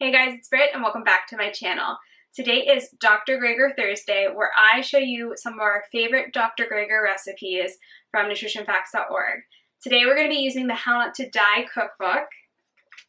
Hey guys, it's Britt and welcome back to my channel. Today is Dr. Greger Thursday, where I show you some of our favorite Dr. Greger recipes from nutritionfacts.org. Today we're going to be using the How Not to Die Cookbook.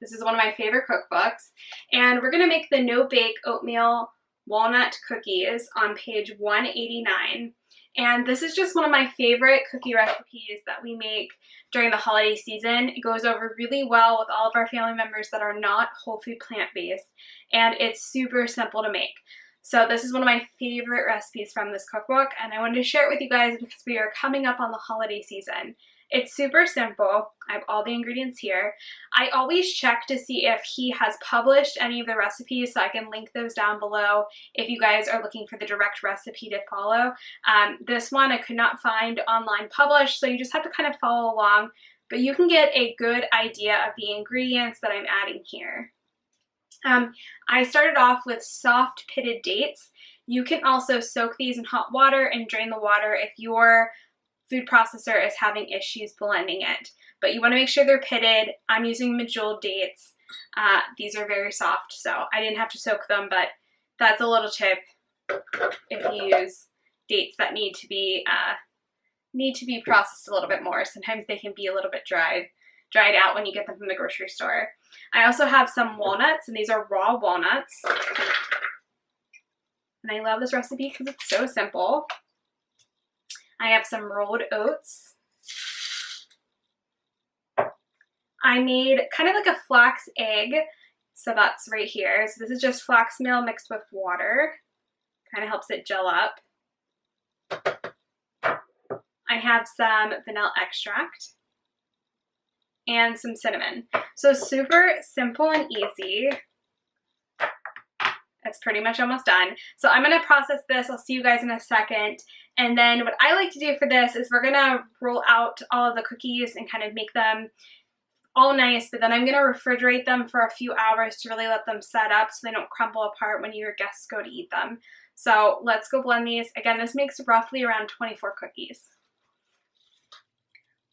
This is one of my favorite cookbooks. And we're going to make the No-Bake Oatmeal Walnut Cookies on page 189. And this is just one of my favorite cookie recipes that we make during the holiday season. It goes over really well with all of our family members that are not whole food plant-based, and it's super simple to make. So this is one of my favorite recipes from this cookbook, and I wanted to share it with you guys because we are coming up on the holiday season. It's super simple. I have all the ingredients here. I always check to see if he has published any of the recipes, so I can link those down below if you guys are looking for the direct recipe to follow. This one I could not find online published, so you just have to kind of follow along, but you can get a good idea of the ingredients that I'm adding here. I started off with soft pitted dates. You can also soak these in hot water and drain the water if your food processor is having issues blending it. But you want to make sure they're pitted. I'm using medjool dates. These are very soft, so I didn't have to soak them, but that's a little tip if you use dates that need to be processed a little bit more. Sometimes they can be a little bit dried out when you get them from the grocery store. I also have some walnuts, and these are raw walnuts. And I love this recipe because it's so simple. I have some rolled oats. I made kind of like a flax egg, so that's right here. So this is just flax meal mixed with water. Kind of helps it gel up. I have some vanilla extract and some cinnamon. So super simple and easy. It's pretty much almost done. So I'm going to process this. I'll see you guys in a second. And then what I like to do for this is we're going to roll out all of the cookies and kind of make them all nice, but then I'm going to refrigerate them for a few hours to really let them set up so they don't crumble apart when your guests go to eat them. So let's go blend these. Again, this makes roughly around 24 cookies.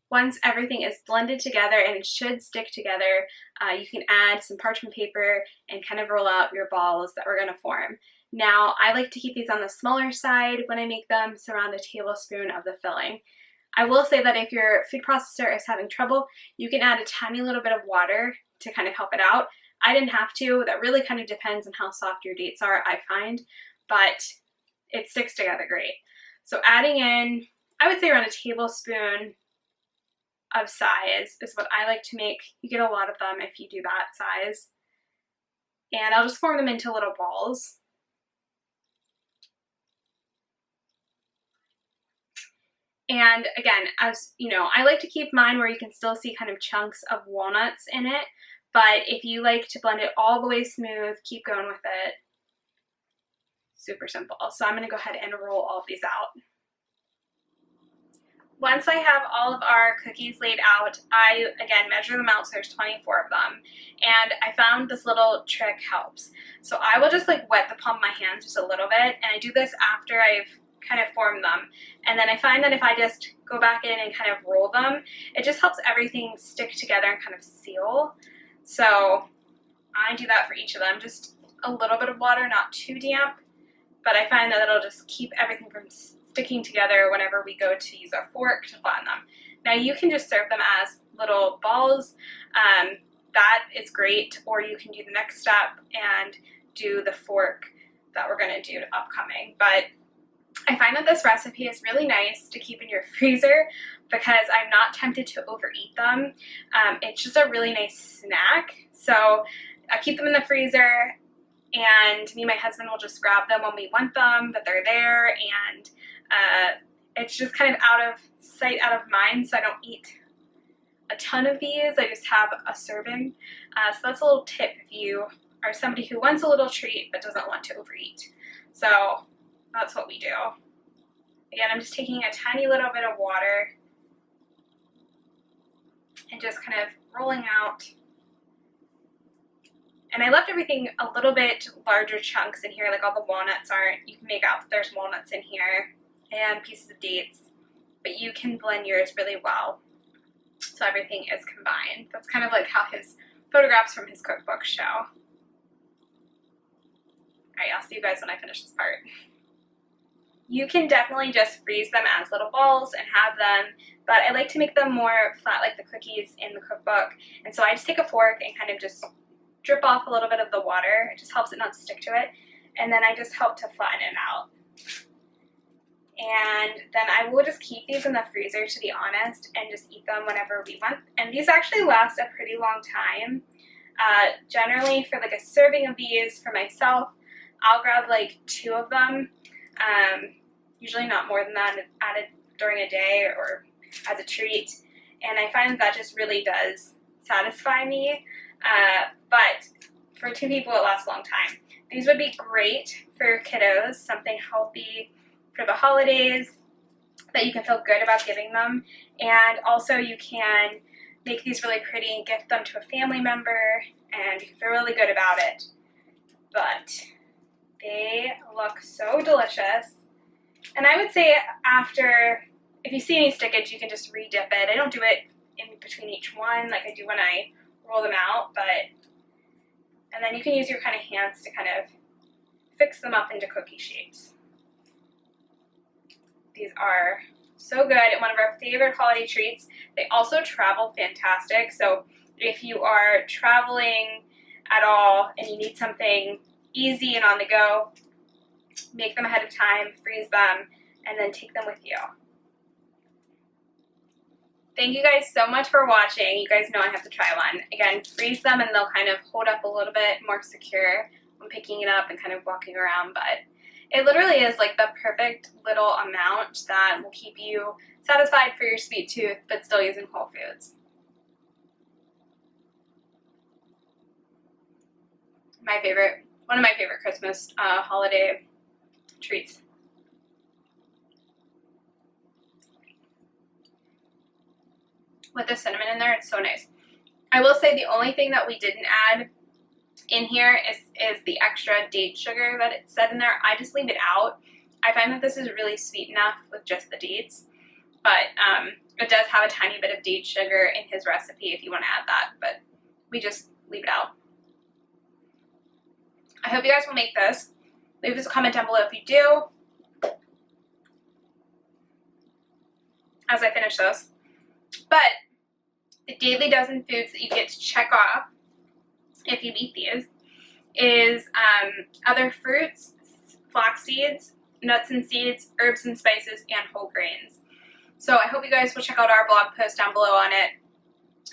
Once everything is blended together, and it should stick together, you can add some parchment paper and kind of roll out your balls that we're going to form. Now, I like to keep these on the smaller side when I make them, so around a tablespoon of the filling. I will say that if your food processor is having trouble, you can add a tiny little bit of water to kind of help it out. I didn't have to. That really kind of depends on how soft your dates are, I find, but it sticks together great. So adding in, I would say around a tablespoon of size is what I like to make. You get a lot of them if you do that size. And I'll just form them into little balls. And again, as you know, I like to keep mine where you can still see kind of chunks of walnuts in it. But if you like to blend it all the way smooth, keep going with it. Super simple. So I'm going to go ahead and roll all of these out. Once I have all of our cookies laid out, I, again, measure them out so there's 24 of them. And I found this little trick helps. So I will just like wet the palm of my hands just a little bit, and I do this after I've kind of formed them. And then I find that if I just go back in and kind of roll them, it just helps everything stick together and kind of seal. So I do that for each of them, just a little bit of water, not too damp, but I find that it'll just keep everything from sticking together whenever we go to use our fork to flatten them. Now you can just serve them as little balls. That is great, or you can do the next step and do the fork that we're going to do upcoming. But I find that this recipe is really nice to keep in your freezer because I'm not tempted to overeat them. It's just a really nice snack. So I keep them in the freezer, and me and my husband will just grab them when we want them, but they're there, and it's just kind of out of sight, out of mind, so I don't eat a ton of these. I just have a serving. So that's a little tip if you are somebody who wants a little treat but doesn't want to overeat. So that's what we do. Again, I'm just taking a tiny little bit of water and just kind of rolling out. And I left everything a little bit larger chunks in here, like all the walnuts aren't. You can make out that there's walnuts in here and pieces of dates, but you can blend yours really well so everything is combined. That's kind of like how his photographs from his cookbook show. Alright, I'll see you guys when I finish this part. You can definitely just freeze them as little balls and have them, but I like to make them more flat like the cookies in the cookbook. And so I just take a fork and kind of just drip off a little bit of the water. It just helps it not stick to it. And then I just help to flatten it out. And then I will just keep these in the freezer, to be honest, and just eat them whenever we want. And these actually last a pretty long time. Generally for like a serving of these for myself, I'll grab like 2 of them. Usually not more than that, added during a day or as a treat. And I find that just really does satisfy me. But for 2 people, it lasts a long time. These would be great for kiddos, something healthy for the holidays that you can feel good about giving them. And also you can make these really pretty and gift them to a family member, and you can feel really good about it. But they look so delicious. And I would say after, if you see any stickage, you can just re-dip it. I don't do it in between each one like I do when I roll them out, and then you can use your kind of hands to kind of fix them up into cookie shapes. These are so good and one of our favorite holiday treats. They also travel fantastic, so if you are traveling at all and you need something easy and on the go, make them ahead of time, freeze them, and then take them with you. Thank you guys so much for watching. You guys know I have to try one. Again, freeze them and they'll kind of hold up a little bit more secure when picking it up and kind of walking around, but it literally is like the perfect little amount that will keep you satisfied for your sweet tooth, but still using whole foods. One of my favorite Christmas holiday treats. With the cinnamon in there, it's so nice. I will say the only thing that we didn't add in here is the extra date sugar that it said in there. I just leave it out. I find that this is really sweet enough with just the dates, but it does have a tiny bit of date sugar in his recipe if you want to add that, but we just leave it out. I hope you guys will make this. Leave us a comment down below if you do, as I finish those. But the daily dozen foods that you get to check off if you eat these is other fruits, flax seeds, nuts and seeds, herbs and spices, and whole grains. So I hope you guys will check out our blog post down below on it.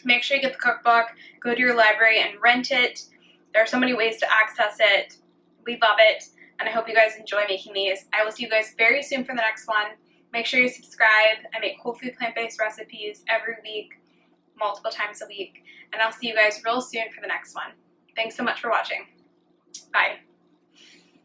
Make sure you get the cookbook, go to your library and rent it. There are so many ways to access it. We love it, and I hope you guys enjoy making these. I will see you guys very soon for the next one. Make sure you subscribe. I make whole food plant-based recipes every week, multiple times a week, and I'll see you guys real soon for the next one. Thanks so much for watching. Bye.